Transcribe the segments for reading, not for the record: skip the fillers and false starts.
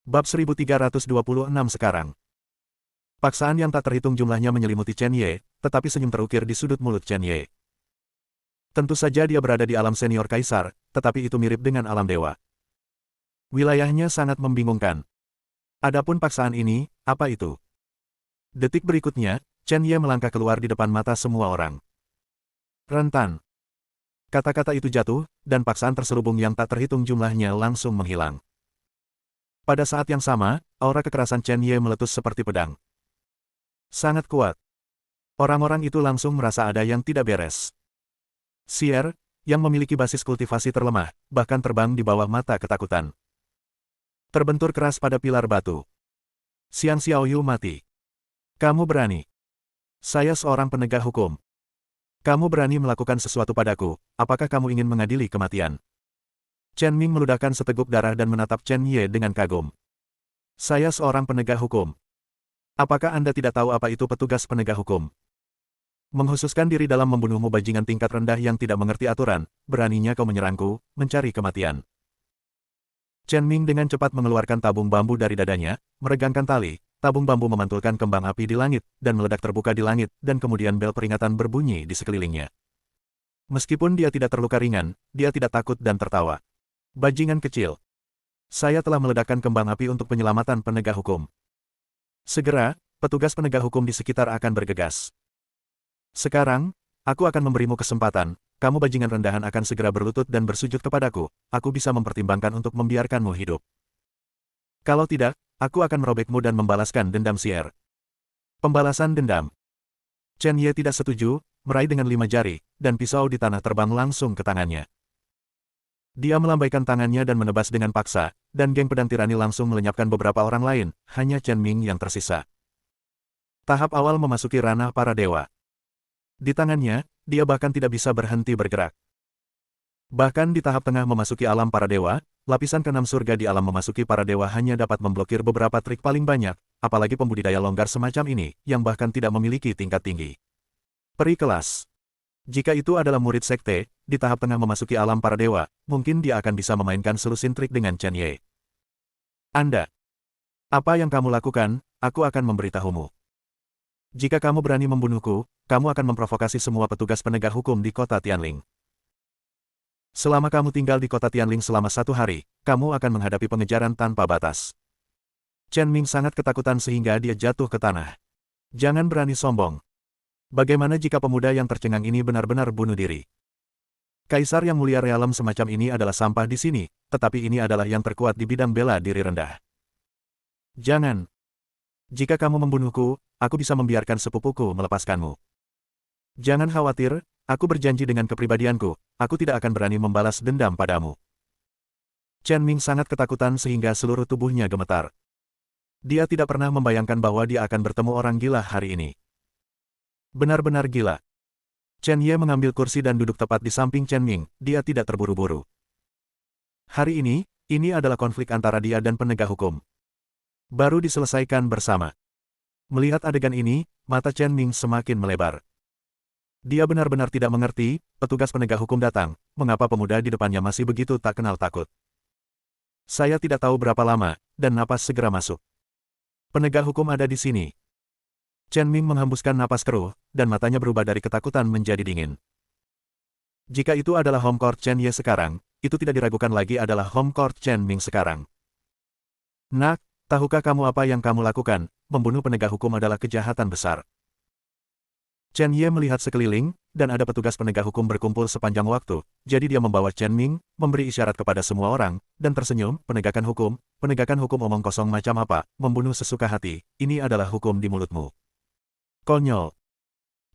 Bab 1326 sekarang. Paksaan yang tak terhitung jumlahnya menyelimuti Chen Ye, tetapi senyum terukir di sudut mulut Chen Ye. Tentu saja dia berada di alam senior kaisar, tetapi itu mirip dengan alam dewa. Wilayahnya sangat membingungkan. Adapun paksaan ini, apa itu? Detik berikutnya, Chen Ye melangkah keluar di depan mata semua orang. Rentan. Kata-kata itu jatuh, dan paksaan terselubung yang tak terhitung jumlahnya langsung menghilang. Pada saat yang sama, aura kekerasan Chen Ye meletus seperti pedang. Sangat kuat. Orang-orang itu langsung merasa ada yang tidak beres. Xier, yang memiliki basis kultivasi terlemah, bahkan terbang di bawah mata ketakutan. Terbentur keras pada pilar batu. Xiang Xiaoyu mati. Kamu berani. Saya seorang penegak hukum. Kamu berani melakukan sesuatu padaku, apakah kamu ingin mengadili kematian? Chen Ming meludahkan seteguk darah dan menatap Chen Ye dengan kagum. Saya seorang penegak hukum. Apakah Anda tidak tahu apa itu petugas penegak hukum? Menghususkan diri dalam membunuhmu bajingan tingkat rendah yang tidak mengerti aturan, beraninya kau menyerangku, mencari kematian. Chen Ming dengan cepat mengeluarkan tabung bambu dari dadanya, meregangkan tali, tabung bambu memantulkan kembang api di langit, dan meledak terbuka di langit, dan kemudian bel peringatan berbunyi di sekelilingnya. Meskipun dia tidak terluka ringan, dia tidak takut dan tertawa. Bajingan kecil. Saya telah meledakkan kembang api untuk penyelamatan penegak hukum. Segera, petugas penegak hukum di sekitar akan bergegas. Sekarang, aku akan memberimu kesempatan, kamu bajingan rendahan akan segera berlutut dan bersujud kepadaku, aku bisa mempertimbangkan untuk membiarkanmu hidup. Kalau tidak, aku akan merobekmu dan membalaskan dendam Xier. Pembalasan dendam. Chen Ye tidak setuju, meraih dengan 5 jari, dan pisau di tanah terbang langsung ke tangannya. Dia melambaikan tangannya dan menebas dengan paksa, dan geng pedang tirani langsung melenyapkan beberapa orang lain, hanya Chen Ming yang tersisa. Tahap awal memasuki ranah para dewa. Di tangannya, dia bahkan tidak bisa berhenti bergerak. Bahkan di tahap tengah memasuki alam para dewa, lapisan keenam surga di alam memasuki para dewa hanya dapat memblokir beberapa trik paling banyak, apalagi pembudidaya longgar semacam ini, yang bahkan tidak memiliki tingkat tinggi. Peri kelas. Jika itu adalah murid sekte, di tahap tengah memasuki alam para dewa, mungkin dia akan bisa memainkan selusin trik dengan Chen Ye. Anda. Apa yang kamu lakukan, aku akan memberitahumu. Jika kamu berani membunuhku, kamu akan memprovokasi semua petugas penegak hukum di kota Tianling. Selama kamu tinggal di kota Tianling selama 1 hari, kamu akan menghadapi pengejaran tanpa batas. Chen Ming sangat ketakutan sehingga dia jatuh ke tanah. Jangan berani sombong. Bagaimana jika pemuda yang tercengang ini benar-benar bunuh diri? Kaisar yang mulia realem semacam ini adalah sampah di sini, tetapi ini adalah yang terkuat di bidang bela diri rendah. Jangan. Jika kamu membunuhku, aku bisa membiarkan sepupuku melepaskanmu. Jangan khawatir, aku berjanji dengan kepribadianku, aku tidak akan berani membalas dendam padamu. Chen Ming sangat ketakutan sehingga seluruh tubuhnya gemetar. Dia tidak pernah membayangkan bahwa dia akan bertemu orang gila hari ini. Benar-benar gila. Chen Ye mengambil kursi dan duduk tepat di samping Chen Ming, dia tidak terburu-buru. Hari ini adalah konflik antara dia dan penegak hukum. Baru diselesaikan bersama. Melihat adegan ini, mata Chen Ming semakin melebar. Dia benar-benar tidak mengerti, petugas penegak hukum datang, mengapa pemuda di depannya masih begitu tak kenal takut. Saya tidak tahu berapa lama, dan napas segera masuk. Penegak hukum ada di sini. Chen Ming menghembuskan napas keruh, dan matanya berubah dari ketakutan menjadi dingin. Jika itu adalah home court Chen Ye sekarang, itu tidak diragukan lagi adalah home court Chen Ming sekarang. Nak, tahukah kamu apa yang kamu lakukan? Membunuh penegak hukum adalah kejahatan besar. Chen Ye melihat sekeliling, dan ada petugas penegak hukum berkumpul sepanjang waktu, jadi dia membawa Chen Ming, memberi isyarat kepada semua orang, dan tersenyum, penegakan hukum omong kosong macam apa, membunuh sesuka hati, ini adalah hukum di mulutmu. Konyol.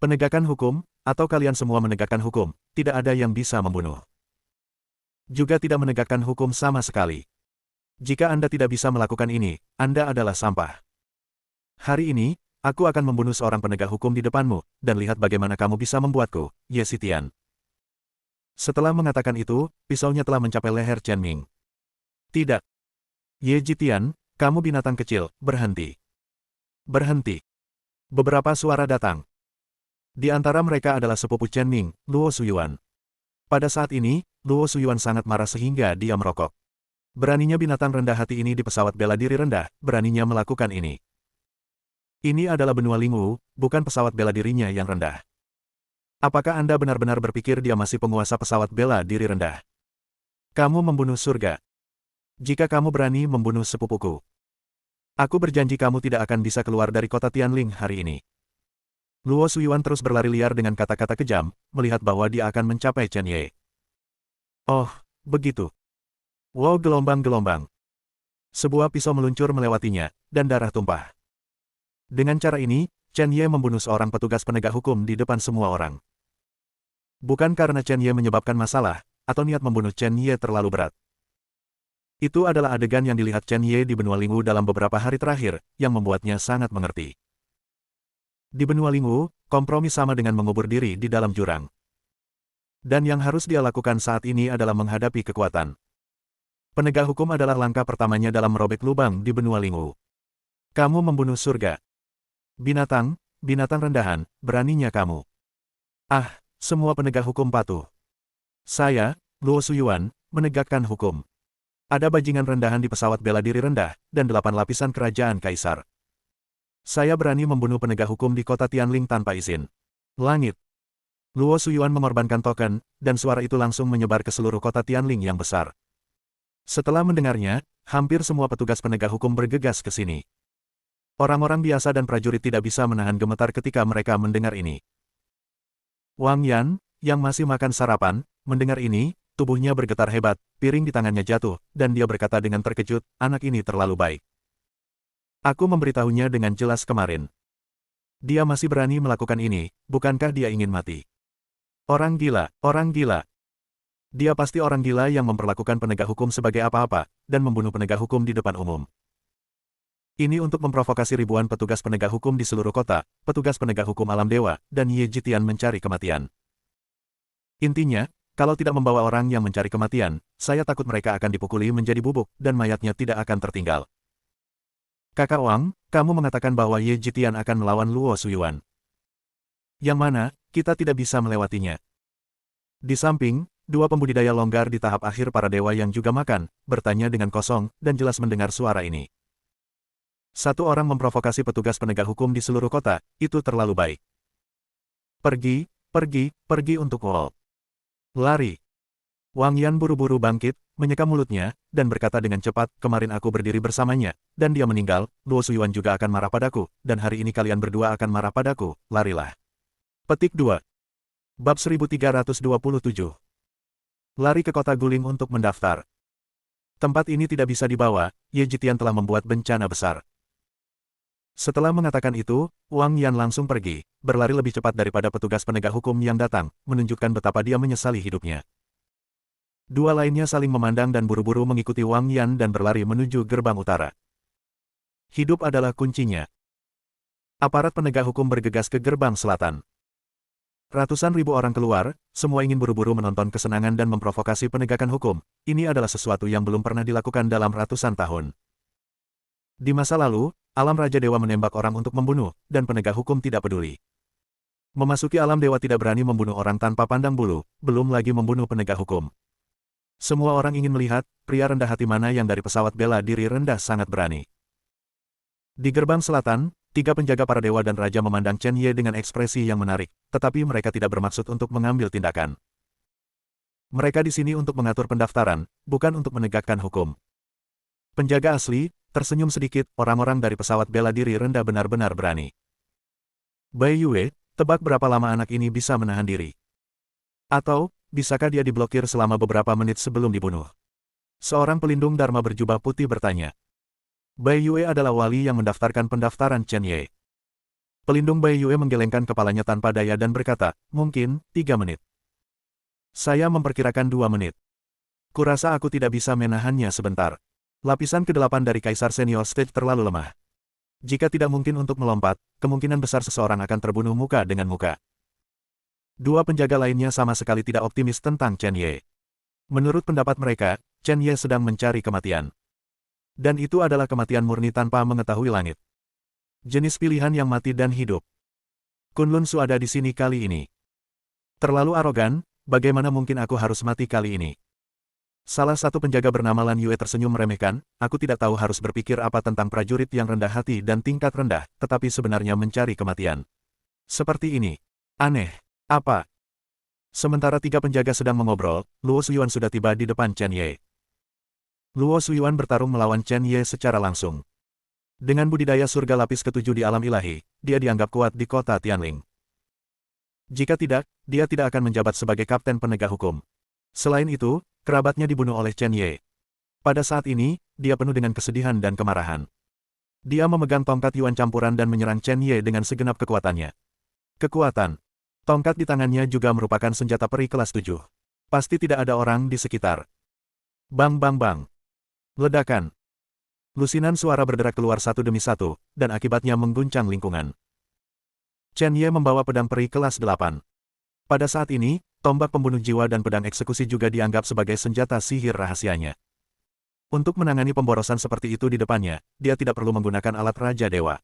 Penegakan hukum, atau kalian semua menegakkan hukum, tidak ada yang bisa membunuh. Juga tidak menegakkan hukum sama sekali. Jika Anda tidak bisa melakukan ini, Anda adalah sampah. Hari ini, aku akan membunuh seorang penegak hukum di depanmu, dan lihat bagaimana kamu bisa membuatku, Ye Xitian. Setelah mengatakan itu, pisaunya telah mencapai leher Chen Ming. Tidak. Ye Xitian, kamu binatang kecil, berhenti. Berhenti. Beberapa suara datang. Di antara mereka adalah sepupu Chen Ming, Luo Shuyuan. Pada saat ini, Luo Shuyuan sangat marah sehingga dia merokok. Beraninya binatang rendah hati ini di pesawat bela diri rendah, beraninya melakukan ini. Ini adalah benua Lingwu, bukan pesawat bela dirinya yang rendah. Apakah Anda benar-benar berpikir dia masih penguasa pesawat bela diri rendah? Kamu membunuh surga. Jika kamu berani membunuh sepupuku, aku berjanji kamu tidak akan bisa keluar dari kota Tianling hari ini. Luo Suyuan terus berlari liar dengan kata-kata kejam, melihat bahwa dia akan mencapai Chen Ye. Oh, begitu. Wow, gelombang-gelombang. Sebuah pisau meluncur melewatinya, dan darah tumpah. Dengan cara ini, Chen Ye membunuh seorang petugas penegak hukum di depan semua orang. Bukan karena Chen Ye menyebabkan masalah, atau niat membunuh Chen Ye terlalu berat. Itu adalah adegan yang dilihat Chen Ye di benua Lingwu dalam beberapa hari terakhir, yang membuatnya sangat mengerti. Di benua Lingwu, kompromi sama dengan mengubur diri di dalam jurang. Dan yang harus dia lakukan saat ini adalah menghadapi kekuatan. Penegak hukum adalah langkah pertamanya dalam merobek lubang di benua Lingwu. Kamu membunuh surga. Binatang, binatang rendahan, beraninya kamu. Ah, semua penegak hukum patuh. Saya, Luo Suyuan, menegakkan hukum. Ada bajingan rendahan di pesawat bela diri rendah, dan 8 lapisan kerajaan kaisar. Saya berani membunuh penegak hukum di kota Tianling tanpa izin. Langit. Luo Suyuan mengorbankan token, dan suara itu langsung menyebar ke seluruh kota Tianling yang besar. Setelah mendengarnya, hampir semua petugas penegak hukum bergegas ke sini. Orang-orang biasa dan prajurit tidak bisa menahan gemetar ketika mereka mendengar ini. Wang Yan, yang masih makan sarapan, mendengar ini, tubuhnya bergetar hebat, piring di tangannya jatuh, dan dia berkata dengan terkejut, anak ini terlalu baik. Aku memberitahunya dengan jelas kemarin. Dia masih berani melakukan ini, bukankah dia ingin mati? Orang gila, orang gila. Dia pasti orang gila yang memperlakukan penegak hukum sebagai apa-apa, dan membunuh penegak hukum di depan umum. Ini untuk memprovokasi ribuan petugas penegak hukum di seluruh kota, petugas penegak hukum alam dewa, dan Ye Jitian mencari kematian. Intinya, kalau tidak membawa orang yang mencari kematian, saya takut mereka akan dipukuli menjadi bubuk, dan mayatnya tidak akan tertinggal. Kakak Wang, kamu mengatakan bahwa Ye Jitian akan melawan Luo Suyuan. Yang mana, kita tidak bisa melewatinya. Di samping, dua pembudidaya longgar di tahap akhir para dewa yang juga makan, bertanya dengan kosong, dan jelas mendengar suara ini. Satu orang memprovokasi petugas penegak hukum di seluruh kota, itu terlalu baik. Pergi, pergi, pergi untuk Wall. Lari. Wang Yan buru-buru bangkit, menyeka mulutnya, dan berkata dengan cepat, kemarin aku berdiri bersamanya, dan dia meninggal, Luo Suyuan juga akan marah padaku, dan hari ini kalian berdua akan marah padaku, larilah. Petik 2. Bab 1327. Lari ke kota Guling untuk mendaftar. Tempat ini tidak bisa dibawa, Ye Jitian telah membuat bencana besar. Setelah mengatakan itu, Wang Yan langsung pergi, berlari lebih cepat daripada petugas penegak hukum yang datang, menunjukkan betapa dia menyesali hidupnya. Dua lainnya saling memandang dan buru-buru mengikuti Wang Yan dan berlari menuju gerbang utara. Hidup adalah kuncinya. Aparat penegak hukum bergegas ke gerbang selatan. Ratusan ribu orang keluar, semua ingin buru-buru menonton kesenangan dan memprovokasi penegakan hukum. Ini adalah sesuatu yang belum pernah dilakukan dalam ratusan tahun. Di masa lalu, alam Raja Dewa menembak orang untuk membunuh, dan penegak hukum tidak peduli. Memasuki alam dewa tidak berani membunuh orang tanpa pandang bulu, belum lagi membunuh penegak hukum. Semua orang ingin melihat, pria rendah hati mana yang dari pesawat bela diri rendah sangat berani. Di gerbang selatan, 3 penjaga para dewa dan raja memandang Chen Ye dengan ekspresi yang menarik, tetapi mereka tidak bermaksud untuk mengambil tindakan. Mereka di sini untuk mengatur pendaftaran, bukan untuk menegakkan hukum. Penjaga asli, tersenyum sedikit, orang-orang dari pesawat bela diri rendah benar-benar berani. Bai Yue, tebak berapa lama anak ini bisa menahan diri? Atau, bisakah dia diblokir selama beberapa menit sebelum dibunuh? Seorang pelindung Dharma berjubah putih bertanya. Bai Yue adalah wali yang mendaftarkan pendaftaran Chen Ye. Pelindung Bai Yue menggelengkan kepalanya tanpa daya dan berkata, mungkin, 3 menit. Saya memperkirakan 2 menit. Kurasa aku tidak bisa menahannya sebentar. Lapisan ke-8 dari Kaisar Senior Stage terlalu lemah. Jika tidak mungkin untuk melompat, kemungkinan besar seseorang akan terbunuh muka dengan muka. Dua penjaga lainnya sama sekali tidak optimis tentang Chen Ye. Menurut pendapat mereka, Chen Ye sedang mencari kematian. Dan itu adalah kematian murni tanpa mengetahui langit. Jenis pilihan yang mati dan hidup. Kunlun Su ada di sini kali ini. Terlalu arogan, bagaimana mungkin aku harus mati kali ini? Salah satu penjaga bernama Lan Yue tersenyum meremehkan, aku tidak tahu harus berpikir apa tentang prajurit yang rendah hati dan tingkat rendah, tetapi sebenarnya mencari kematian. Seperti ini. Aneh. Apa? Sementara tiga penjaga sedang mengobrol, Luo Shuyuan sudah tiba di depan Chen Ye. Luo Shuyuan bertarung melawan Chen Ye secara langsung. Dengan budidaya surga lapis ketujuh di alam ilahi, dia dianggap kuat di kota Tianling. Jika tidak, dia tidak akan menjabat sebagai kapten penegak hukum. Selain itu, kerabatnya dibunuh oleh Chen Ye. Pada saat ini, dia penuh dengan kesedihan dan kemarahan. Dia memegang tongkat Yuan campuran dan menyerang Chen Ye dengan segenap kekuatannya. Kekuatan. Tongkat di tangannya juga merupakan senjata peri kelas 7. Pasti tidak ada orang di sekitar. Bang bang bang. Ledakan. Lusinan suara berderak keluar satu demi satu, dan akibatnya mengguncang lingkungan. Chen Ye membawa pedang peri kelas 8. Pada saat ini, tombak pembunuh jiwa dan pedang eksekusi juga dianggap sebagai senjata sihir rahasianya. Untuk menangani pemborosan seperti itu di depannya, dia tidak perlu menggunakan alat Raja Dewa.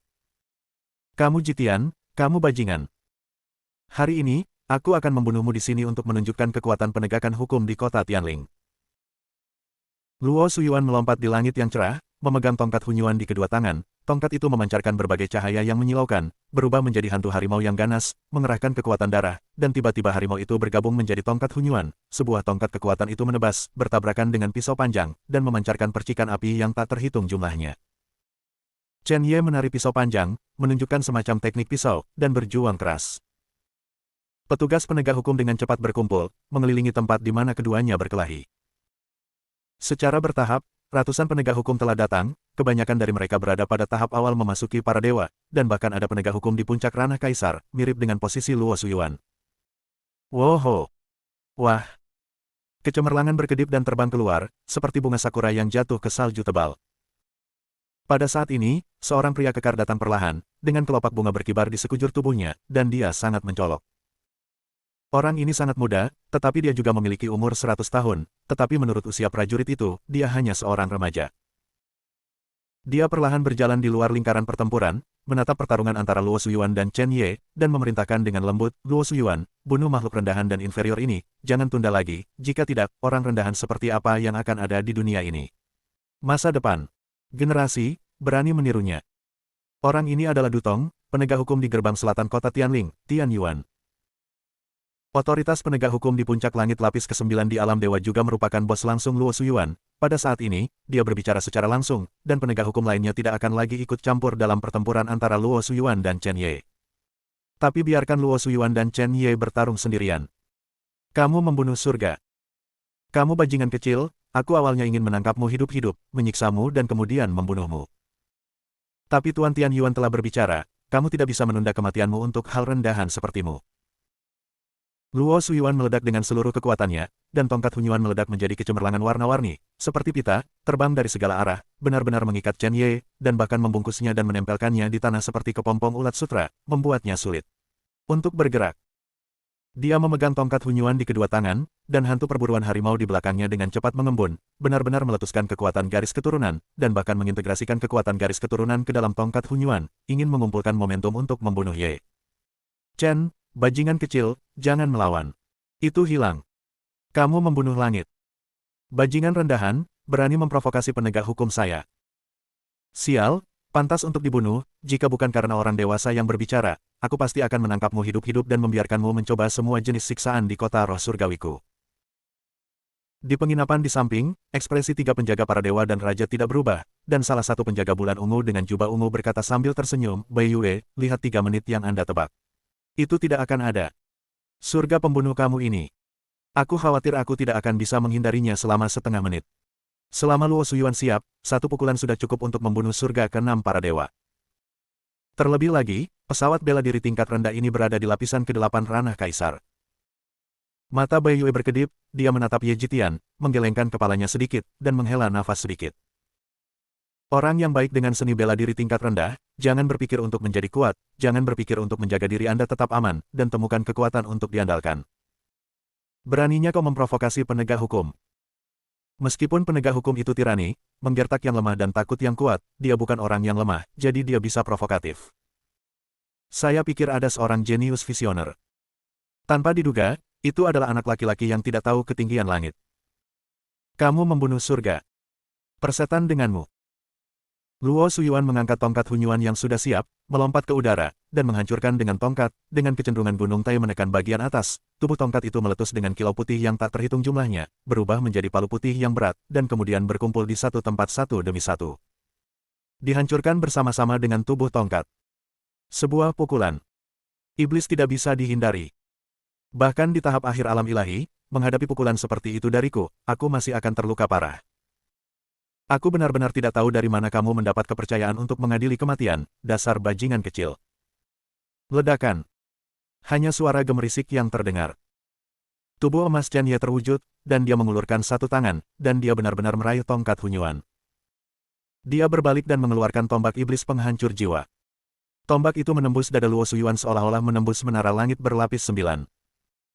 Kamu Jitian, kamu bajingan. Hari ini, aku akan membunuhmu di sini untuk menunjukkan kekuatan penegakan hukum di kota Tianling. Luo Shuyuan melompat di langit yang cerah, memegang tongkat Hunyuan di kedua tangan. Tongkat itu memancarkan berbagai cahaya yang menyilaukan, berubah menjadi hantu harimau yang ganas, mengerahkan kekuatan darah, dan tiba-tiba harimau itu bergabung menjadi tongkat Hunyuan. Sebuah tongkat kekuatan itu menebas, bertabrakan dengan pisau panjang, dan memancarkan percikan api yang tak terhitung jumlahnya. Chen Ye menari pisau panjang, menunjukkan semacam teknik pisau, dan berjuang keras. Petugas penegak hukum dengan cepat berkumpul, mengelilingi tempat di mana keduanya berkelahi. Secara bertahap, ratusan penegak hukum telah datang, kebanyakan dari mereka berada pada tahap awal memasuki para dewa, dan bahkan ada penegak hukum di puncak ranah kaisar, mirip dengan posisi Luo Shuyuan. Woho! Wah! Kecemerlangan berkedip dan terbang keluar, seperti bunga sakura yang jatuh ke salju tebal. Pada saat ini, seorang pria kekar datang perlahan, dengan kelopak bunga berkibar di sekujur tubuhnya, dan dia sangat mencolok. Orang ini sangat muda, tetapi dia juga memiliki umur 100 tahun, tetapi menurut usia prajurit itu, dia hanya seorang remaja. Dia perlahan berjalan di luar lingkaran pertempuran, menatap pertarungan antara Luo Shuyuan dan Chen Ye, dan memerintahkan dengan lembut, Luo Shuyuan, bunuh makhluk rendahan dan inferior ini, jangan tunda lagi, jika tidak, orang rendahan seperti apa yang akan ada di dunia ini. Masa depan. Generasi, berani menirunya. Orang ini adalah Dutong, penegak hukum di gerbang selatan kota Tianling, Tianyuan. Otoritas penegak hukum di puncak langit lapis ke-9 di alam dewa juga merupakan bos langsung Luo Shuyuan. Pada saat ini, dia berbicara secara langsung, dan penegak hukum lainnya tidak akan lagi ikut campur dalam pertempuran antara Luo Shuyuan dan Chen Ye. Tapi biarkan Luo Shuyuan dan Chen Ye bertarung sendirian. Kamu membunuh surga. Kamu bajingan kecil, aku awalnya ingin menangkapmu hidup-hidup, menyiksamu dan kemudian membunuhmu. Tapi Tuan Tianyuan telah berbicara, kamu tidak bisa menunda kematianmu untuk hal rendahan sepertimu. Luo Shuyuan meledak dengan seluruh kekuatannya, dan tongkat Hunyuan meledak menjadi kecemerlangan warna-warni, seperti pita, terbang dari segala arah, benar-benar mengikat Chen Ye, dan bahkan membungkusnya dan menempelkannya di tanah seperti kepompong ulat sutra, membuatnya sulit untuk bergerak. Dia memegang tongkat Hunyuan di kedua tangan, dan hantu perburuan harimau di belakangnya dengan cepat mengembun, benar-benar meletuskan kekuatan garis keturunan, dan bahkan mengintegrasikan kekuatan garis keturunan ke dalam tongkat Hunyuan, ingin mengumpulkan momentum untuk membunuh Ye. Chen, bajingan kecil, jangan melawan. Itu hilang. Kamu membunuh langit. Bajingan rendahan, berani memprovokasi penegak hukum saya. Sial, pantas untuk dibunuh, jika bukan karena orang dewasa yang berbicara, aku pasti akan menangkapmu hidup-hidup dan membiarkanmu mencoba semua jenis siksaan di kota roh surgawiku. Di penginapan di samping, ekspresi tiga penjaga para dewa dan raja tidak berubah, dan salah satu penjaga bulan ungu dengan jubah ungu berkata sambil tersenyum, Bai Yue, lihat 3 menit yang Anda tebak. Itu tidak akan ada. Surga pembunuh kamu ini. Aku khawatir aku tidak akan bisa menghindarinya selama setengah menit. Selama Luo Shuyuan siap, 1 pukulan sudah cukup untuk membunuh surga ke-6 para dewa. Terlebih lagi, pesawat bela diri tingkat rendah ini berada di lapisan ke-8 ranah kaisar. Mata Bai Yue berkedip, dia menatap Ye Jitian, menggelengkan kepalanya sedikit, dan menghela nafas sedikit. Orang yang baik dengan seni bela diri tingkat rendah, jangan berpikir untuk menjadi kuat, jangan berpikir untuk menjaga diri Anda tetap aman, dan temukan kekuatan untuk diandalkan. Beraninya kau memprovokasi penegak hukum. Meskipun penegak hukum itu tirani, menggertak yang lemah dan takut yang kuat, dia bukan orang yang lemah, jadi dia bisa provokatif. Saya pikir ada seorang jenius visioner. Tanpa diduga, itu adalah anak laki-laki yang tidak tahu ketinggian langit. Kamu membunuh surga. Persetan denganmu. Luo Suyuan mengangkat tongkat Hunyuan yang sudah siap, melompat ke udara, dan menghancurkan dengan tongkat, dengan kecenderungan gunung Tai menekan bagian atas, tubuh tongkat itu meletus dengan kilau putih yang tak terhitung jumlahnya, berubah menjadi palu putih yang berat, dan kemudian berkumpul di satu tempat satu demi satu. Dihancurkan bersama-sama dengan tubuh tongkat. Sebuah pukulan. Iblis tidak bisa dihindari. Bahkan di tahap akhir alam ilahi, menghadapi pukulan seperti itu dariku, aku masih akan terluka parah. Aku benar-benar tidak tahu dari mana kamu mendapat kepercayaan untuk mengadili kematian, dasar bajingan kecil. Ledakan. Hanya suara gemerisik yang terdengar. Tubuh emas Chen Ye terwujud, dan dia mengulurkan satu tangan, dan dia benar-benar meraih tongkat Hunyuan. Dia berbalik dan mengeluarkan tombak iblis penghancur jiwa. Tombak itu menembus dada Luo Suyuan seolah-olah menembus menara langit berlapis 9.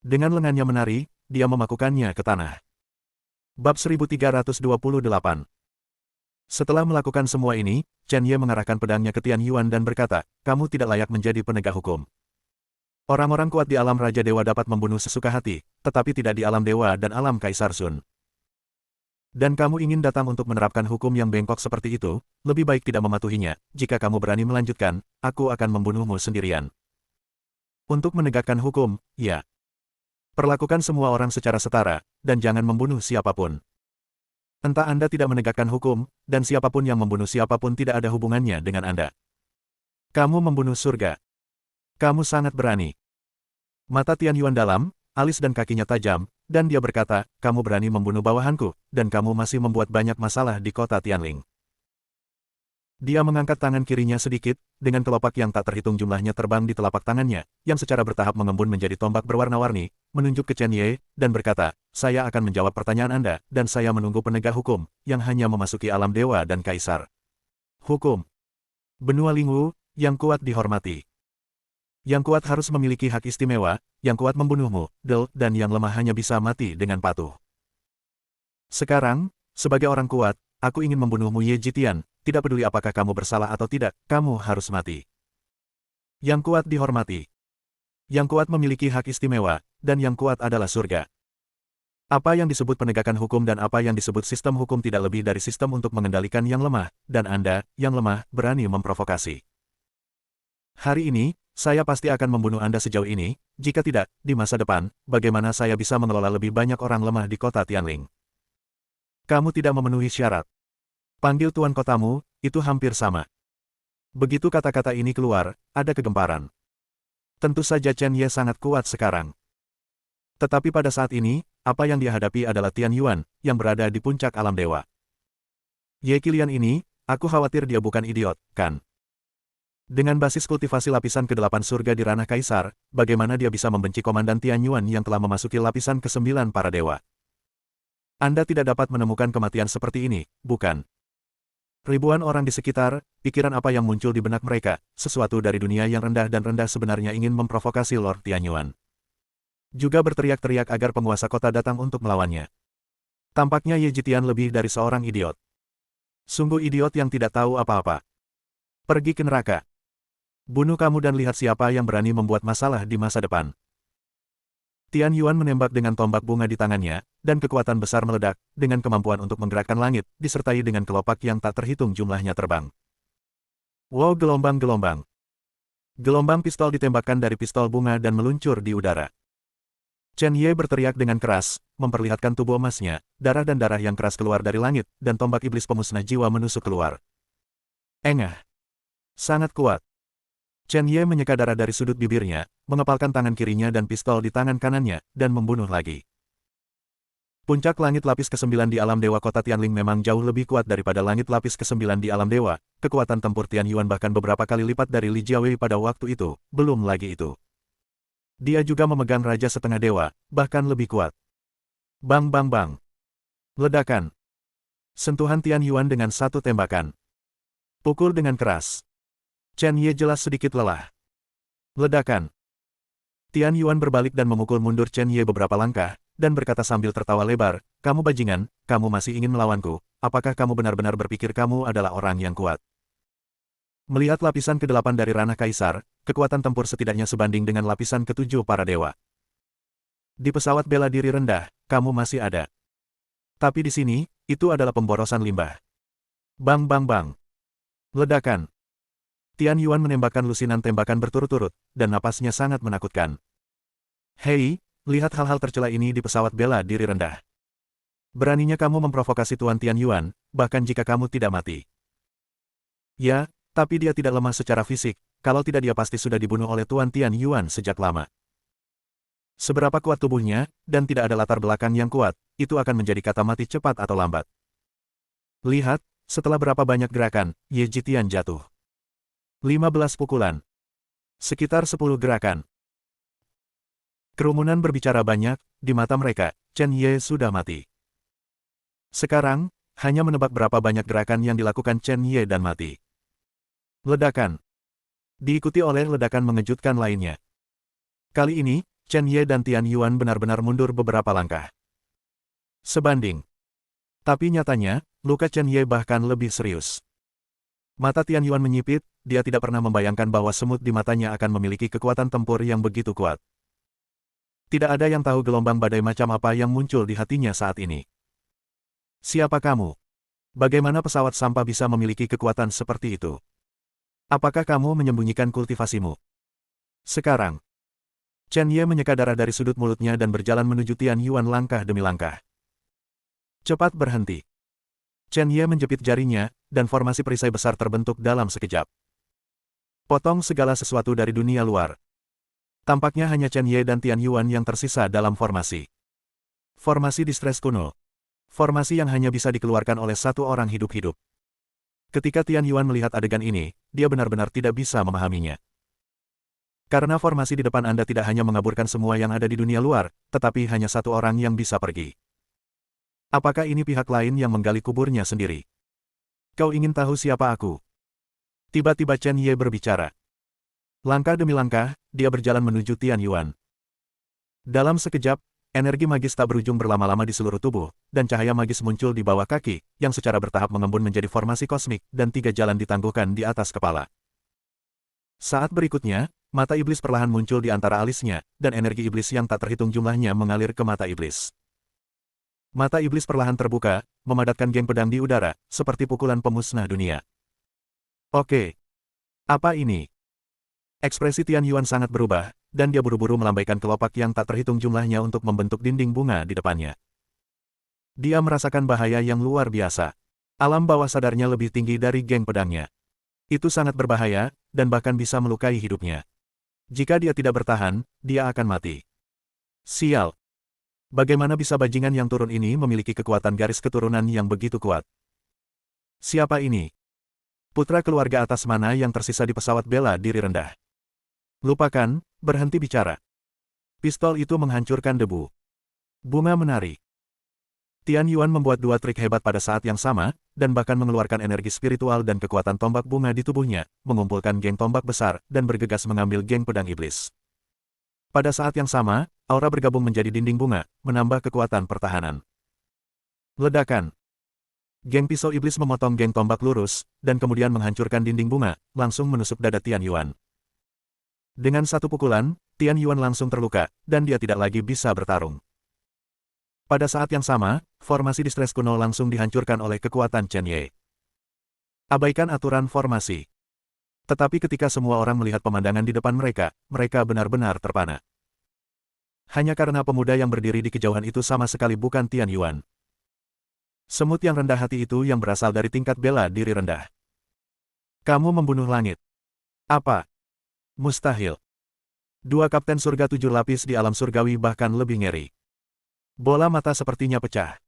Dengan lengannya menari, dia memakukannya ke tanah. Bab 1328. Setelah melakukan semua ini, Chen Ye mengarahkan pedangnya ke Tian Yuan dan berkata, kamu tidak layak menjadi penegak hukum. Orang-orang kuat di alam Raja Dewa dapat membunuh sesuka hati, tetapi tidak di alam Dewa dan alam Kaisar Sun. Dan kamu ingin datang untuk menerapkan hukum yang bengkok seperti itu, lebih baik tidak mematuhinya. Jika kamu berani melanjutkan, aku akan membunuhmu sendirian. Untuk menegakkan hukum, ya. Perlakukan semua orang secara setara, dan jangan membunuh siapapun. Entah Anda tidak menegakkan hukum, dan siapapun yang membunuh siapapun tidak ada hubungannya dengan Anda. Kamu membunuh surga. Kamu sangat berani. Mata Tian Yuan dalam, alis dan kakinya tajam, dan dia berkata, kamu berani membunuh bawahanku, dan kamu masih membuat banyak masalah di kota Tianling. Dia mengangkat tangan kirinya sedikit, dengan kelopak yang tak terhitung jumlahnya terbang di telapak tangannya, yang secara bertahap mengembun menjadi tombak berwarna-warni, menunjuk ke Chen Ye, dan berkata, saya akan menjawab pertanyaan Anda, dan saya menunggu penegak hukum, yang hanya memasuki alam dewa dan kaisar. Hukum. Benua Lingwu, yang kuat dihormati. Yang kuat harus memiliki hak istimewa, yang kuat membunuhmu, dan yang lemah hanya bisa mati dengan patuh. Sekarang, sebagai orang kuat, aku ingin membunuhmu Ye Jitian. Tidak peduli apakah kamu bersalah atau tidak, kamu harus mati. Yang kuat dihormati. Yang kuat memiliki hak istimewa, dan yang kuat adalah surga. Apa yang disebut penegakan hukum dan apa yang disebut sistem hukum tidak lebih dari sistem untuk mengendalikan yang lemah, dan Anda, yang lemah, berani memprovokasi. Hari ini, saya pasti akan membunuh Anda sejauh ini, jika tidak, di masa depan, bagaimana saya bisa mengelola lebih banyak orang lemah di kota Tianling? Kamu tidak memenuhi syarat. Panggil tuan kotamu, itu hampir sama. Begitu kata-kata ini keluar, ada kegemparan. Tentu saja Chen Ye sangat kuat sekarang. Tetapi pada saat ini, apa yang dia hadapi adalah Tian Yuan, yang berada di puncak alam dewa. Ye Qilian ini, aku khawatir dia bukan idiot, kan? Dengan basis kultivasi lapisan ke-8 surga di ranah kaisar, bagaimana dia bisa membenci Komandan Tian Yuan yang telah memasuki lapisan ke-9 para dewa? Anda tidak dapat menemukan kematian seperti ini, bukan? Ribuan orang di sekitar, pikiran apa yang muncul di benak mereka, sesuatu dari dunia yang rendah dan rendah sebenarnya ingin memprovokasi Lord Tianyuan. Juga berteriak-teriak agar penguasa kota datang untuk melawannya. Tampaknya Ye Jitian lebih dari seorang idiot. Sungguh idiot yang tidak tahu apa-apa. Pergi ke neraka. Bunuh kamu dan lihat siapa yang berani membuat masalah di masa depan. Tian Yuan menembak dengan tombak bunga di tangannya, dan kekuatan besar meledak, dengan kemampuan untuk menggerakkan langit, disertai dengan kelopak yang tak terhitung jumlahnya terbang. Wow, gelombang-gelombang. Gelombang pistol ditembakkan dari pistol bunga dan meluncur di udara. Chen Ye berteriak dengan keras, memperlihatkan tubuh emasnya, darah dan darah yang keras keluar dari langit, dan tombak iblis pemusnah jiwa menusuk keluar. Engah. Sangat kuat. Chen Ye menyeka darah dari sudut bibirnya, mengepalkan tangan kirinya dan pistol di tangan kanannya, dan membunuh lagi. Puncak langit lapis ke-9 di alam dewa kota Tianling memang jauh lebih kuat daripada langit lapis ke-9 di alam dewa, kekuatan tempur Tian Yuan bahkan beberapa kali lipat dari Li Jiawei pada waktu itu, belum lagi itu. Dia juga memegang Raja Setengah Dewa, bahkan lebih kuat. Bang bang bang. Ledakan. Sentuhan Tian Yuan dengan satu tembakan. Pukul dengan keras. Chen Ye jelas sedikit lelah. Ledakan. Tian Yuan berbalik dan memukul mundur Chen Ye beberapa langkah, dan berkata sambil tertawa lebar, kamu bajingan, kamu masih ingin melawanku, apakah kamu benar-benar berpikir kamu adalah orang yang kuat? Melihat lapisan ke-8 dari ranah kaisar, kekuatan tempur setidaknya sebanding dengan lapisan ke-7 para dewa. Di pesawat bela diri rendah, kamu masih ada. Tapi di sini, itu adalah pemborosan limbah. Bang bang bang. Ledakan. Tian Yuan menembakkan lusinan tembakan berturut-turut, dan napasnya sangat menakutkan. Hei, lihat hal-hal tercela ini di pesawat bela diri rendah. Beraninya kamu memprovokasi Tuan Tian Yuan, bahkan jika kamu tidak mati. Ya, tapi dia tidak lemah secara fisik, kalau tidak dia pasti sudah dibunuh oleh Tuan Tian Yuan sejak lama. Seberapa kuat tubuhnya, dan tidak ada latar belakang yang kuat, itu akan menjadi kata mati cepat atau lambat. Lihat, setelah berapa banyak gerakan, Ye Jitian jatuh. 15 pukulan. Sekitar 10 gerakan. Kerumunan berbicara banyak, di mata mereka, Chen Ye sudah mati. Sekarang, hanya menebak berapa banyak gerakan yang dilakukan Chen Ye dan mati. Ledakan. Diikuti oleh ledakan mengejutkan lainnya. Kali ini, Chen Ye dan Tian Yuan benar-benar mundur beberapa langkah. Sebanding. Tapi nyatanya, luka Chen Ye bahkan lebih serius. Mata Tian Yuan menyipit, dia tidak pernah membayangkan bahwa semut di matanya akan memiliki kekuatan tempur yang begitu kuat. Tidak ada yang tahu gelombang badai macam apa yang muncul di hatinya saat ini. Siapa kamu? Bagaimana pesawat sampah bisa memiliki kekuatan seperti itu? Apakah kamu menyembunyikan kultivasimu? Sekarang. Chen Ye menyeka darah dari sudut mulutnya dan berjalan menuju Tian Yuan langkah demi langkah. Cepat berhenti. Chen Ye menjepit jarinya, dan formasi perisai besar terbentuk dalam sekejap. Potong segala sesuatu dari dunia luar. Tampaknya hanya Chen Ye dan Tian Yuan yang tersisa dalam formasi. Formasi distres kuno. Formasi yang hanya bisa dikeluarkan oleh satu orang hidup-hidup. Ketika Tian Yuan melihat adegan ini, dia benar-benar tidak bisa memahaminya. Karena formasi di depan Anda tidak hanya mengaburkan semua yang ada di dunia luar, tetapi hanya satu orang yang bisa pergi. Apakah ini pihak lain yang menggali kuburnya sendiri? Kau ingin tahu siapa aku? Tiba-tiba Chen Ye berbicara. Langkah demi langkah, dia berjalan menuju Tian Yuan. Dalam sekejap, energi magis tak berujung berlama-lama di seluruh tubuh, dan cahaya magis muncul di bawah kaki, yang secara bertahap mengembun menjadi formasi kosmik, dan 3 jalan ditangguhkan di atas kepala. Saat berikutnya, mata iblis perlahan muncul di antara alisnya, dan energi iblis yang tak terhitung jumlahnya mengalir ke mata iblis. Mata iblis perlahan terbuka, memadatkan geng pedang di udara, seperti pukulan pemusnah dunia. Oke. Apa ini? Ekspresi Tian Yuan sangat berubah, dan dia buru-buru melambaikan kelopak yang tak terhitung jumlahnya untuk membentuk dinding bunga di depannya. Dia merasakan bahaya yang luar biasa. Alam bawah sadarnya lebih tinggi dari geng pedangnya. Itu sangat berbahaya, dan bahkan bisa melukai hidupnya. Jika dia tidak bertahan, dia akan mati. Sial. Bagaimana bisa bajingan yang turun ini memiliki kekuatan garis keturunan yang begitu kuat? Siapa ini? Putra keluarga atas mana yang tersisa di pesawat bela diri rendah? Lupakan, berhenti bicara. Pistol itu menghancurkan debu. Bunga menari. Tian Yuan membuat 2 trik hebat pada saat yang sama, dan bahkan mengeluarkan energi spiritual dan kekuatan tombak bunga di tubuhnya, mengumpulkan geng tombak besar, dan bergegas mengambil geng pedang iblis. Pada saat yang sama, aura bergabung menjadi dinding bunga, menambah kekuatan pertahanan. Ledakan. Geng pisau iblis memotong geng tombak lurus, dan kemudian menghancurkan dinding bunga, langsung menusuk dada Tian Yuan. Dengan satu pukulan, Tian Yuan langsung terluka, dan dia tidak lagi bisa bertarung. Pada saat yang sama, formasi distres kuno langsung dihancurkan oleh kekuatan Chen Ye. Abaikan aturan formasi. Tetapi ketika semua orang melihat pemandangan di depan mereka, mereka benar-benar terpana. Hanya karena pemuda yang berdiri di kejauhan itu sama sekali bukan Tian Yuan. Semut yang rendah hati itu yang berasal dari tingkat bela diri rendah. Kamu membunuh langit. Apa? Mustahil. 2 kapten surga 7 lapis di alam surgawi bahkan lebih ngeri. Bola mata sepertinya pecah.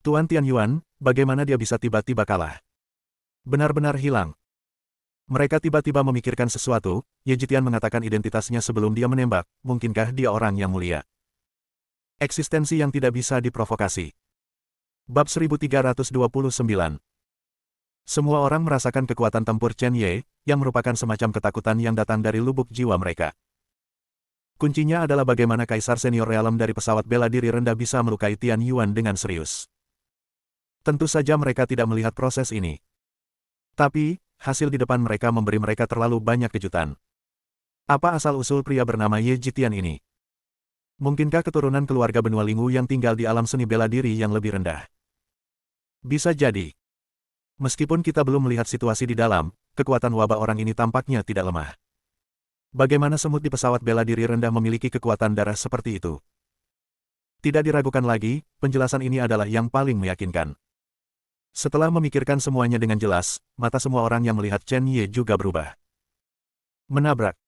Tuan Tian Yuan, bagaimana dia bisa tiba-tiba kalah? Benar-benar hilang. Mereka tiba-tiba memikirkan sesuatu, Ye Jitian mengatakan identitasnya sebelum dia menembak, mungkinkah dia orang yang mulia? Eksistensi yang tidak bisa diprovokasi. Bab 1329. Semua orang merasakan kekuatan tempur Chen Ye, yang merupakan semacam ketakutan yang datang dari lubuk jiwa mereka. Kuncinya adalah bagaimana Kaisar Senior Realem dari pesawat bela diri rendah bisa melukai Tian Yuan dengan serius. Tentu saja mereka tidak melihat proses ini. Tapi, hasil di depan mereka memberi mereka terlalu banyak kejutan. Apa asal-usul pria bernama Ye Jitian ini? Mungkinkah keturunan keluarga benua Lingu yang tinggal di alam seni bela diri yang lebih rendah? Bisa jadi. Meskipun kita belum melihat situasi di dalam, kekuatan wabah orang ini tampaknya tidak lemah. Bagaimana semut di pesawat bela diri rendah memiliki kekuatan darah seperti itu? Tidak diragukan lagi, penjelasan ini adalah yang paling meyakinkan. Setelah memikirkan semuanya dengan jelas, mata semua orang yang melihat Chen Ye juga berubah. Menabrak.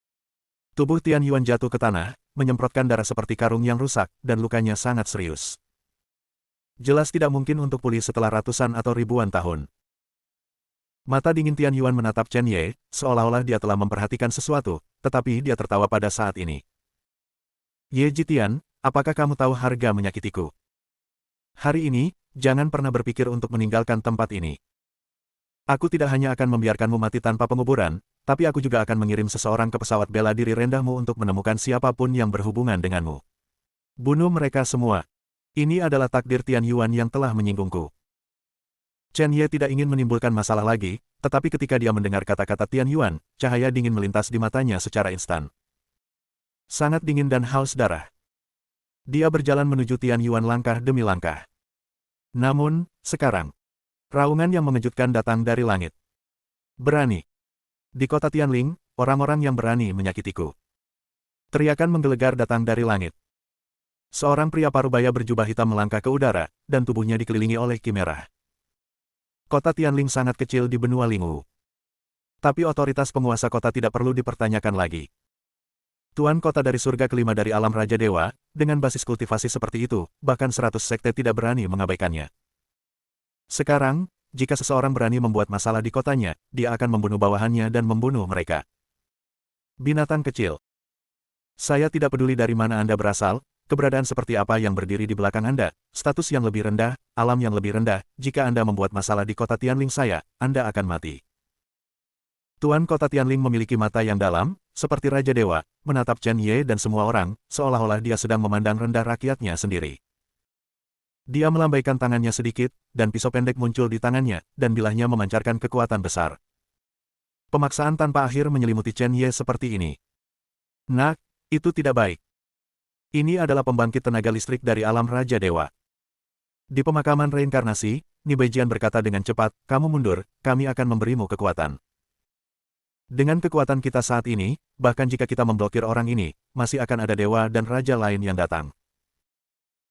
Tubuh Tian Yuan jatuh ke tanah, menyemprotkan darah seperti karung yang rusak, dan lukanya sangat serius. Jelas tidak mungkin untuk pulih setelah ratusan atau ribuan tahun. Mata dingin Tian Yuan menatap Chen Ye, seolah-olah dia telah memperhatikan sesuatu, tetapi dia tertawa pada saat ini. Ye Jitian, apakah kamu tahu harga menyakitiku? Hari ini, jangan pernah berpikir untuk meninggalkan tempat ini. Aku tidak hanya akan membiarkanmu mati tanpa penguburan, tapi aku juga akan mengirim seseorang ke pesawat bela diri rendahmu untuk menemukan siapapun yang berhubungan denganmu. Bunuh mereka semua. Ini adalah takdir Tian Yuan yang telah menyinggungku. Chen Ye tidak ingin menimbulkan masalah lagi, tetapi ketika dia mendengar kata-kata Tian Yuan, cahaya dingin melintas di matanya secara instan. Sangat dingin dan haus darah. Dia berjalan menuju Tian Yuan langkah demi langkah. Namun, sekarang, raungan yang mengejutkan datang dari langit. Berani. Di kota Tianling, orang-orang yang berani menyakitiku. Teriakan menggelegar datang dari langit. Seorang pria parubaya berjubah hitam melangkah ke udara, dan tubuhnya dikelilingi oleh ki merah. Kota Tianling sangat kecil di benua Lingu. Tapi otoritas penguasa kota tidak perlu dipertanyakan lagi. Tuan kota dari surga kelima dari alam Raja Dewa, dengan basis kultivasi seperti itu, bahkan 100 sekte tidak berani mengabaikannya. Sekarang, jika seseorang berani membuat masalah di kotanya, dia akan membunuh bawahannya dan membunuh mereka. Binatang kecil. Saya tidak peduli dari mana Anda berasal, keberadaan seperti apa yang berdiri di belakang Anda, status yang lebih rendah, alam yang lebih rendah, jika Anda membuat masalah di kota Tianling saya, Anda akan mati. Tuan kota Tianling memiliki mata yang dalam, seperti Raja Dewa, menatap Chen Ye dan semua orang, seolah-olah dia sedang memandang rendah rakyatnya sendiri. Dia melambaikan tangannya sedikit, dan pisau pendek muncul di tangannya, dan bilahnya memancarkan kekuatan besar. Pemaksaan tanpa akhir menyelimuti Chen Ye seperti ini. Nah, itu tidak baik. Ini adalah pembangkit tenaga listrik dari alam Raja Dewa. Di pemakaman reinkarnasi, Nibaijian berkata dengan cepat, kamu mundur, kami akan memberimu kekuatan. Dengan kekuatan kita saat ini, bahkan jika kita memblokir orang ini, masih akan ada dewa dan raja lain yang datang.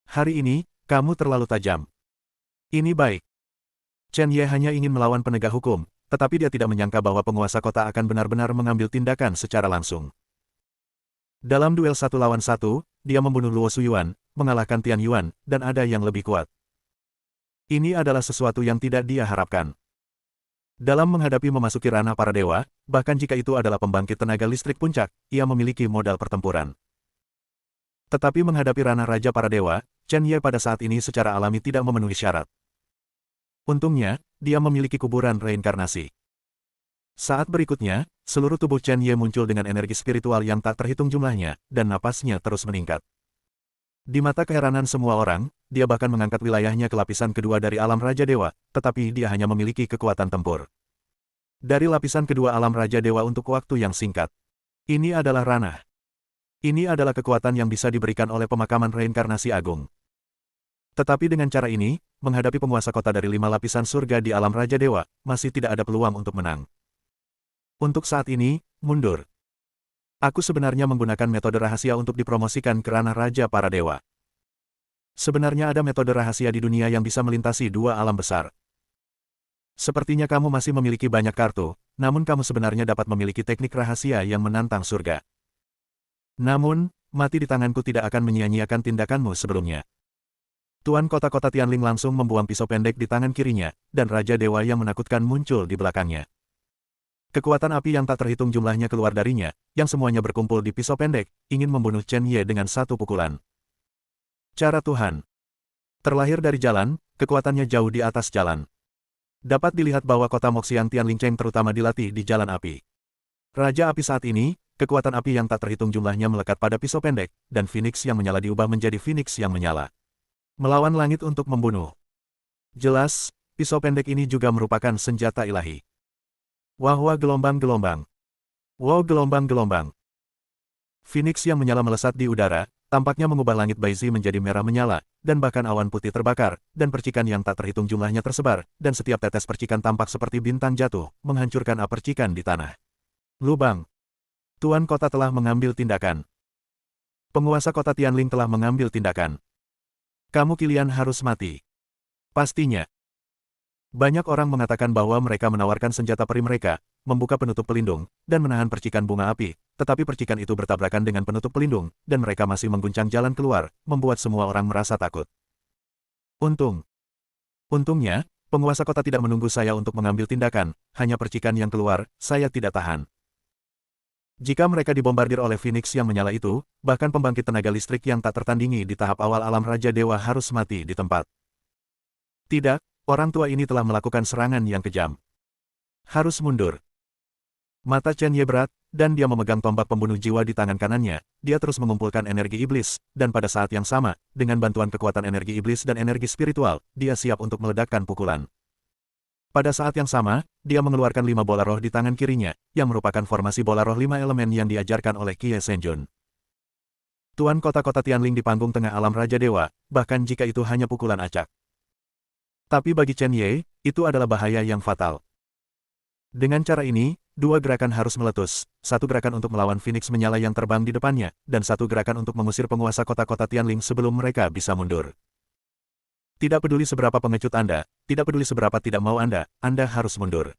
Hari ini, kamu terlalu tajam. Ini baik. Chen Ye hanya ingin melawan penegak hukum, tetapi dia tidak menyangka bahwa penguasa kota akan benar-benar mengambil tindakan secara langsung. Dalam duel 1 lawan 1, dia membunuh Luo Suyuan, mengalahkan Tian Yuan, dan ada yang lebih kuat. Ini adalah sesuatu yang tidak dia harapkan. Dalam menghadapi memasuki ranah para dewa, bahkan jika itu adalah pembangkit tenaga listrik puncak, ia memiliki modal pertempuran. Tetapi menghadapi ranah raja para dewa, Chen Ye pada saat ini secara alami tidak memenuhi syarat. Untungnya, dia memiliki kuburan reinkarnasi. Saat berikutnya, seluruh tubuh Chen Ye muncul dengan energi spiritual yang tak terhitung jumlahnya, dan napasnya terus meningkat. Di mata keheranan semua orang, dia bahkan mengangkat wilayahnya ke lapisan kedua dari alam Raja Dewa, tetapi dia hanya memiliki kekuatan tempur. Dari lapisan kedua alam Raja Dewa untuk waktu yang singkat. Ini adalah ranah. Ini adalah kekuatan yang bisa diberikan oleh pemakaman reinkarnasi agung. Tetapi dengan cara ini, menghadapi penguasa kota dari 5 lapisan surga di alam Raja Dewa, masih tidak ada peluang untuk menang. Untuk saat ini, mundur. Aku sebenarnya menggunakan metode rahasia untuk dipromosikan ke ranah Raja para Dewa. Sebenarnya ada metode rahasia di dunia yang bisa melintasi 2 alam besar. Sepertinya kamu masih memiliki banyak kartu, namun kamu sebenarnya dapat memiliki teknik rahasia yang menantang surga. Namun, mati di tanganku tidak akan menyia-nyiakan tindakanmu sebelumnya. Tuan kota-kota Tianling langsung membuang pisau pendek di tangan kirinya, dan Raja Dewa yang menakutkan muncul di belakangnya. Kekuatan api yang tak terhitung jumlahnya keluar darinya, yang semuanya berkumpul di pisau pendek, ingin membunuh Chen Ye dengan 1 pukulan. Cara Tuhan. Terlahir dari jalan, kekuatannya jauh di atas jalan. Dapat dilihat bahwa kota Moxian Tianling Cheng terutama dilatih di jalan api. Raja api saat ini, kekuatan api yang tak terhitung jumlahnya melekat pada pisau pendek, dan Phoenix yang menyala diubah menjadi Phoenix yang menyala. Melawan langit untuk membunuh. Jelas, pisau pendek ini juga merupakan senjata ilahi. Wah gelombang-gelombang. Wow gelombang-gelombang. Phoenix yang menyala melesat di udara, tampaknya mengubah langit Baizi menjadi merah menyala, dan bahkan awan putih terbakar, dan percikan yang tak terhitung jumlahnya tersebar, dan setiap tetes percikan tampak seperti bintang jatuh, menghancurkan percikan di tanah. Lubang. Tuan kota telah mengambil tindakan. Penguasa kota Tianling telah mengambil tindakan. Kamu Kilian harus mati. Pastinya. Banyak orang mengatakan bahwa mereka menawarkan senjata peri mereka, membuka penutup pelindung, dan menahan percikan bunga api, tetapi percikan itu bertabrakan dengan penutup pelindung, dan mereka masih mengguncang jalan keluar, membuat semua orang merasa takut. Untungnya, penguasa kota tidak menunggu saya untuk mengambil tindakan, hanya percikan yang keluar, saya tidak tahan. Jika mereka dibombardir oleh Phoenix yang menyala itu, bahkan pembangkit tenaga listrik yang tak tertandingi di tahap awal alam Raja Dewa harus mati di tempat. Tidak. Orang tua ini telah melakukan serangan yang kejam. Harus mundur. Mata Chen Ye berat, dan dia memegang tombak pembunuh jiwa di tangan kanannya. Dia terus mengumpulkan energi iblis, dan pada saat yang sama, dengan bantuan kekuatan energi iblis dan energi spiritual, dia siap untuk meledakkan pukulan. Pada saat yang sama, dia mengeluarkan 5 bola roh di tangan kirinya, yang merupakan formasi bola roh 5 elemen yang diajarkan oleh Kie Senjun. Tuan kota-kota Tianling di panggung tengah alam Raja Dewa, bahkan jika itu hanya pukulan acak. Tapi bagi Chen Ye, itu adalah bahaya yang fatal. Dengan cara ini, 2 gerakan harus meletus, 1 gerakan untuk melawan Phoenix menyala yang terbang di depannya, dan 1 gerakan untuk mengusir penguasa kota-kota Tianling sebelum mereka bisa mundur. Tidak peduli seberapa pengecut Anda, tidak peduli seberapa tidak mau Anda harus mundur.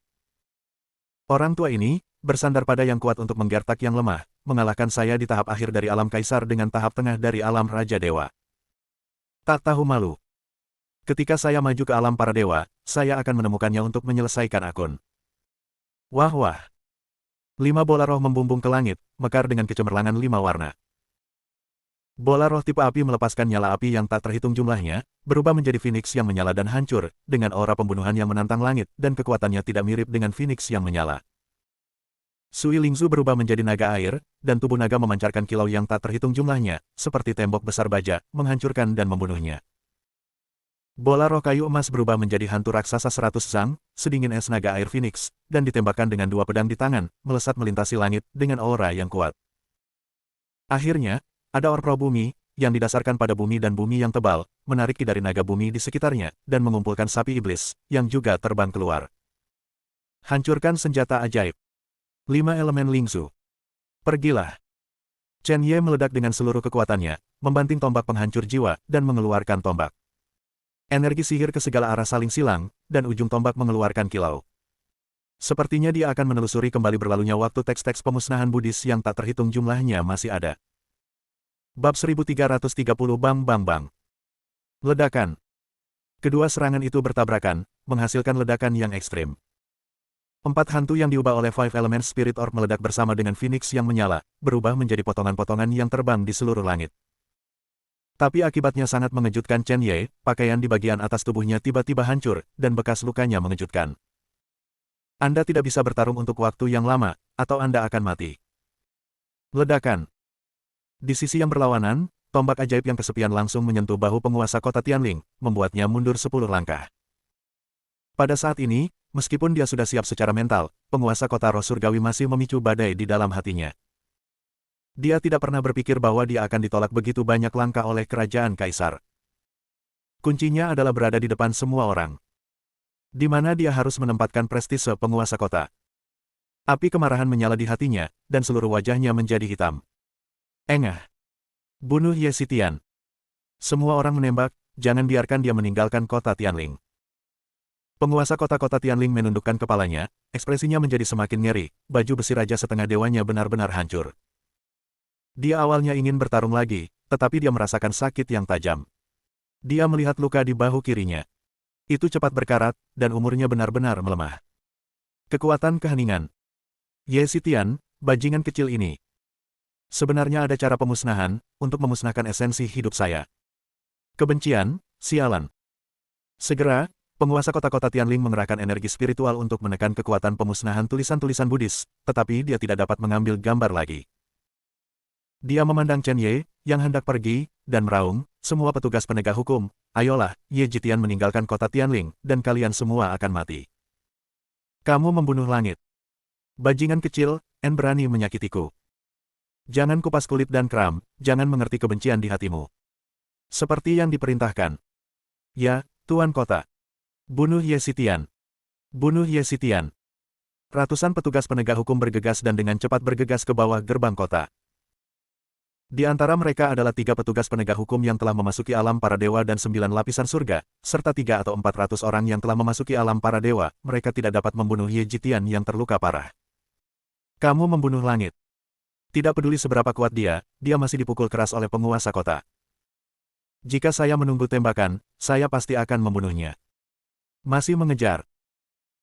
Orang tua ini, bersandar pada yang kuat untuk menggertak yang lemah, mengalahkan saya di tahap akhir dari alam Kaisar dengan tahap tengah dari alam Raja Dewa. Tak tahu malu. Ketika saya maju ke alam para dewa, saya akan menemukannya untuk menyelesaikan akun. Wah. 5 bola roh membumbung ke langit, mekar dengan kecemerlangan 5 warna. Bola roh tipe api melepaskan nyala api yang tak terhitung jumlahnya, berubah menjadi Phoenix yang menyala dan hancur, dengan aura pembunuhan yang menantang langit, dan kekuatannya tidak mirip dengan Phoenix yang menyala. Sui Lingzu berubah menjadi naga air, dan tubuh naga memancarkan kilau yang tak terhitung jumlahnya, seperti tembok besar baja, menghancurkan dan membunuhnya. Bola roh kayu emas berubah menjadi hantu raksasa 100 zang, sedingin es naga air Phoenix, dan ditembakkan dengan 2 pedang di tangan, melesat melintasi langit, dengan aura yang kuat. Akhirnya, ada orb roh bumi, yang didasarkan pada bumi dan bumi yang tebal, menarik ki dari naga bumi di sekitarnya, dan mengumpulkan sapi iblis, yang juga terbang keluar. Hancurkan senjata ajaib. 5 elemen Lingzu. Pergilah. Chen Ye meledak dengan seluruh kekuatannya, membanting tombak penghancur jiwa, dan mengeluarkan tombak. Energi sihir ke segala arah saling silang, dan ujung tombak mengeluarkan kilau. Sepertinya dia akan menelusuri kembali berlalunya waktu teks-teks pemusnahan Buddhis yang tak terhitung jumlahnya masih ada. Bab 1330 Bang. Ledakan. Kedua serangan itu bertabrakan, menghasilkan ledakan yang ekstrim. 4 hantu yang diubah oleh Five Element Spirit Orb meledak bersama dengan Phoenix yang menyala, berubah menjadi potongan-potongan yang terbang di seluruh langit. Tapi akibatnya sangat mengejutkan Chen Ye, pakaian di bagian atas tubuhnya tiba-tiba hancur, dan bekas lukanya mengejutkan. Anda tidak bisa bertarung untuk waktu yang lama, atau Anda akan mati. Ledakan. Di sisi yang berlawanan, tombak ajaib yang kesepian langsung menyentuh bahu penguasa kota Tianling, membuatnya mundur 10 langkah. Pada saat ini, meskipun dia sudah siap secara mental, penguasa kota roh surgawi masih memicu badai di dalam hatinya. Dia tidak pernah berpikir bahwa dia akan ditolak begitu banyak langkah oleh kerajaan kaisar. Kuncinya adalah berada di depan semua orang. Di mana dia harus menempatkan prestise penguasa kota. Api kemarahan menyala di hatinya, dan seluruh wajahnya menjadi hitam. Engah. Bunuh Ye Xitian. Semua orang menembak, jangan biarkan dia meninggalkan kota Tianling. Penguasa kota-kota Tianling menundukkan kepalanya, ekspresinya menjadi semakin ngeri, baju besi raja setengah dewanya benar-benar hancur. Dia awalnya ingin bertarung lagi, tetapi dia merasakan sakit yang tajam. Dia melihat luka di bahu kirinya. Itu cepat berkarat, dan umurnya benar-benar melemah. Kekuatan keheningan. Ye Xitian, bajingan kecil ini. Sebenarnya ada cara pemusnahan, untuk memusnahkan esensi hidup saya. Kebencian, sialan. Segera, penguasa kota-kota Tianling mengerahkan energi spiritual untuk menekan kekuatan pemusnahan tulisan-tulisan Buddhis, tetapi dia tidak dapat mengambil gambar lagi. Dia memandang Chen Ye, yang hendak pergi, dan meraung, semua petugas penegak hukum, ayolah, Ye Xitian meninggalkan kota Tianling, dan kalian semua akan mati. Kamu membunuh langit. Bajingan kecil, En berani menyakitiku. Jangan kupas kulit dan kram, jangan mengerti kebencian di hatimu. Seperti yang diperintahkan. Ya, Tuan Kota. Bunuh Ye Xitian. Bunuh Ye Xitian. Ratusan petugas penegak hukum bergegas dan dengan cepat bergegas ke bawah gerbang kota. Di antara mereka adalah 3 petugas penegak hukum yang telah memasuki alam para dewa dan 9 lapisan surga, serta 3 atau 400 orang yang telah memasuki alam para dewa. Mereka tidak dapat membunuh Ye Xitian yang terluka parah. Kamu membunuh langit. Tidak peduli seberapa kuat dia masih dipukul keras oleh penguasa kota. Jika saya menunggu tembakan, saya pasti akan membunuhnya. Masih mengejar.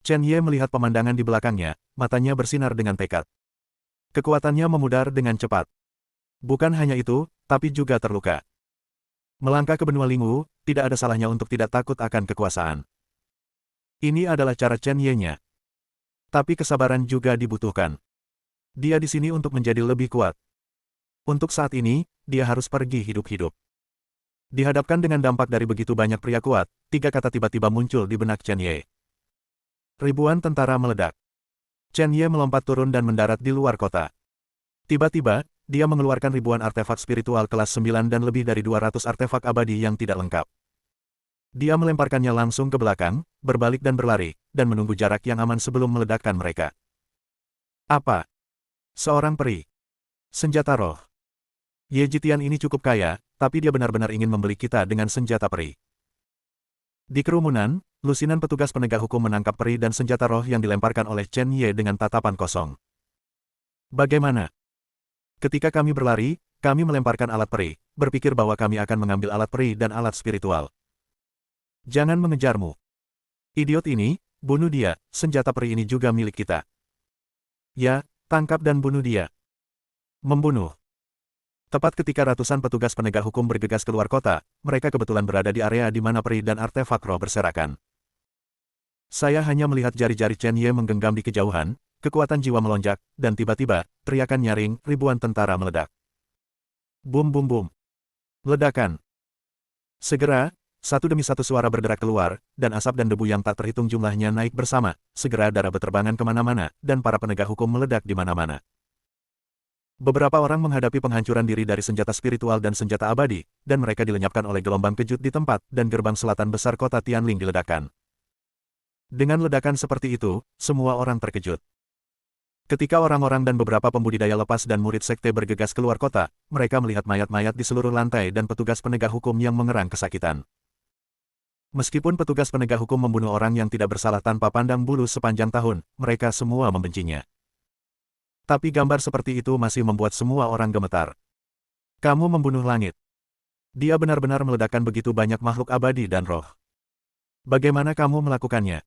Chen Ye melihat pemandangan di belakangnya, matanya bersinar dengan tekad. Kekuatannya memudar dengan cepat. Bukan hanya itu, tapi juga terluka. Melangkah ke benua Lingwu, tidak ada salahnya untuk tidak takut akan kekuasaan. Ini adalah cara Chen Ye-nya. Tapi kesabaran juga dibutuhkan. Dia di sini untuk menjadi lebih kuat. Untuk saat ini, dia harus pergi hidup-hidup. Dihadapkan dengan dampak dari begitu banyak pria kuat, 3 kata tiba-tiba muncul di benak Chen Ye. Ribuan tentara meledak. Chen Ye melompat turun dan mendarat di luar kota. Tiba-tiba, dia mengeluarkan ribuan artefak spiritual kelas 9 dan lebih dari 200 artefak abadi yang tidak lengkap. Dia melemparkannya langsung ke belakang, berbalik dan berlari, dan menunggu jarak yang aman sebelum meledakkan mereka. Apa? Seorang peri. Senjata roh. Ye Xitian ini cukup kaya, tapi dia benar-benar ingin membeli kita dengan senjata peri. Di kerumunan, lusinan petugas penegak hukum menangkap peri dan senjata roh yang dilemparkan oleh Chen Ye dengan tatapan kosong. Bagaimana? Ketika kami berlari, kami melemparkan alat peri, berpikir bahwa kami akan mengambil alat peri dan alat spiritual. Jangan mengejarmu. Idiot ini, bunuh dia, senjata peri ini juga milik kita. Ya, tangkap dan bunuh dia. Membunuh. Tepat ketika ratusan petugas penegak hukum bergegas keluar kota, mereka kebetulan berada di area di mana peri dan artefak roh berserakan. Saya hanya melihat jari-jari Chen Ye menggenggam di kejauhan, kekuatan jiwa melonjak, dan tiba-tiba, teriakan nyaring, ribuan tentara meledak. Bum bum bum. Ledakan. Segera, satu demi satu suara berderak keluar, dan asap dan debu yang tak terhitung jumlahnya naik bersama, segera darah berterbangan kemana-mana, dan para penegak hukum meledak di mana-mana. Beberapa orang menghadapi penghancuran diri dari senjata spiritual dan senjata abadi, dan mereka dilenyapkan oleh gelombang kejut di tempat, dan gerbang selatan besar kota Tianling diledakkan. Dengan ledakan seperti itu, semua orang terkejut. Ketika orang-orang dan beberapa pembudidaya lepas dan murid sekte bergegas keluar kota, mereka melihat mayat-mayat di seluruh lantai dan petugas penegak hukum yang mengerang kesakitan. Meskipun petugas penegak hukum membunuh orang yang tidak bersalah tanpa pandang bulu sepanjang tahun, mereka semua membencinya. Tapi gambar seperti itu masih membuat semua orang gemetar. Kamu membunuh langit. Dia benar-benar meledakkan begitu banyak makhluk abadi dan roh. Bagaimana kamu melakukannya?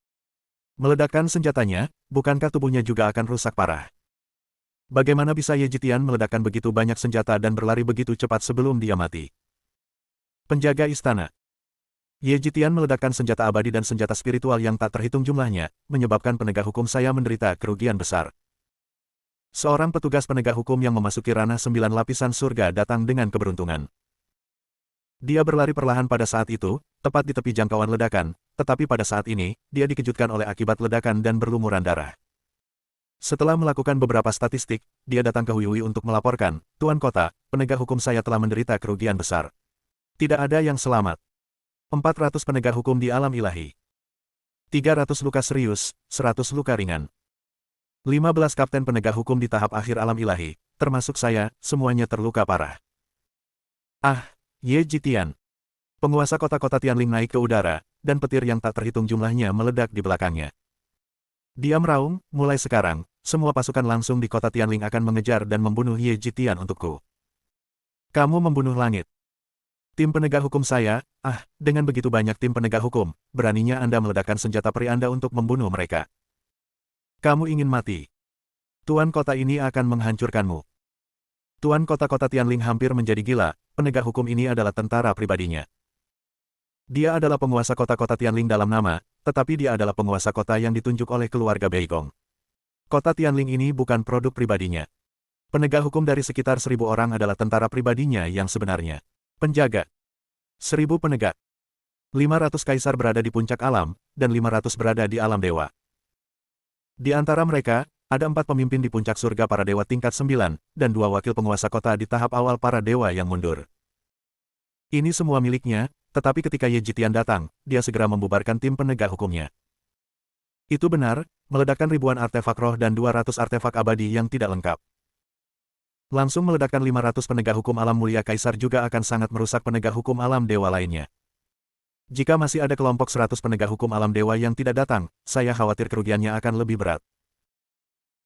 Meledakkan senjatanya, bukankah tubuhnya juga akan rusak parah? Bagaimana bisa Ye Xitian meledakkan begitu banyak senjata dan berlari begitu cepat sebelum dia mati? Penjaga istana. Ye Xitian meledakkan senjata abadi dan senjata spiritual yang tak terhitung jumlahnya, menyebabkan penegak hukum saya menderita kerugian besar. Seorang petugas penegak hukum yang memasuki ranah 9 lapisan surga datang dengan keberuntungan. Dia berlari perlahan pada saat itu, tepat di tepi jangkauan ledakan, tetapi pada saat ini, dia dikejutkan oleh akibat ledakan dan berlumuran darah. Setelah melakukan beberapa statistik, dia datang ke Huihui untuk melaporkan, Tuan Kota, penegak hukum saya telah menderita kerugian besar. Tidak ada yang selamat. 400 penegak hukum di alam ilahi. 300 luka serius, 100 luka ringan. 15 kapten penegak hukum di tahap akhir alam ilahi, termasuk saya, semuanya terluka parah. Ah, Ye Xitian. Penguasa kota-kota Tianling naik ke udara, dan petir yang tak terhitung jumlahnya meledak di belakangnya. Dia meraung, mulai sekarang, semua pasukan langsung di kota Tianling akan mengejar dan membunuh Ye Xitian untukku. Kamu membunuh langit. Tim penegak hukum saya, dengan begitu banyak tim penegak hukum, beraninya Anda meledakkan senjata peri Anda untuk membunuh mereka. Kamu ingin mati. Tuan kota ini akan menghancurkanmu. Tuan kota-kota Tianling hampir menjadi gila, penegak hukum ini adalah tentara pribadinya. Dia adalah penguasa kota-kota Tianling dalam nama, tetapi dia adalah penguasa kota yang ditunjuk oleh keluarga Beigong. Kota Tianling ini bukan produk pribadinya. Penegak hukum dari sekitar 1000 orang adalah tentara pribadinya yang sebenarnya. Penjaga. 1000 penegak. 500 kaisar berada di puncak alam, dan 500 berada di alam dewa. Di antara mereka, Ada 4 pemimpin di puncak surga para dewa tingkat 9, dan 2 wakil penguasa kota di tahap awal para dewa yang mundur. Ini semua miliknya, tetapi ketika Ye Jitian datang, dia segera membubarkan tim penegak hukumnya. Itu benar, meledakkan ribuan artefak roh dan 200 artefak abadi yang tidak lengkap. Langsung meledakkan 500 penegak hukum alam mulia kaisar juga akan sangat merusak penegak hukum alam dewa lainnya. Jika masih ada kelompok 100 penegak hukum alam dewa yang tidak datang, saya khawatir kerugiannya akan lebih berat.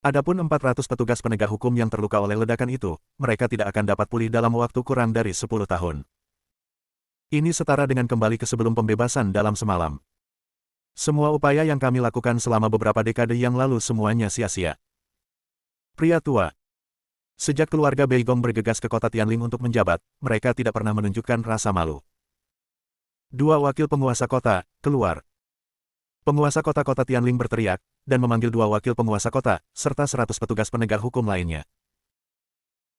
Adapun 400 petugas penegak hukum yang terluka oleh ledakan itu, mereka tidak akan dapat pulih dalam waktu kurang dari 10 tahun. Ini setara dengan kembali ke sebelum pembebasan dalam semalam. Semua upaya yang kami lakukan selama beberapa dekade yang lalu semuanya sia-sia. Pria tua. Sejak keluarga Beigong bergegas ke kota Tianling untuk menjabat, mereka tidak pernah menunjukkan rasa malu. 2 wakil penguasa kota, keluar. Penguasa kota-kota Tianling berteriak, dan memanggil 2 wakil penguasa kota, serta 100 petugas penegak hukum lainnya.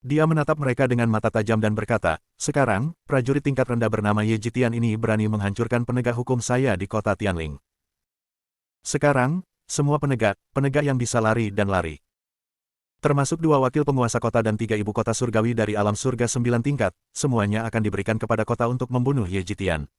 Dia menatap mereka dengan mata tajam dan berkata, "Sekarang, prajurit tingkat rendah bernama Ye Jitian ini berani menghancurkan penegak hukum saya di kota Tianling. Sekarang, semua penegak yang bisa lari dan lari. Termasuk 2 wakil penguasa kota dan 3 ibu kota surgawi dari alam surga 9 tingkat, semuanya akan diberikan kepada kota untuk membunuh Ye Jitian."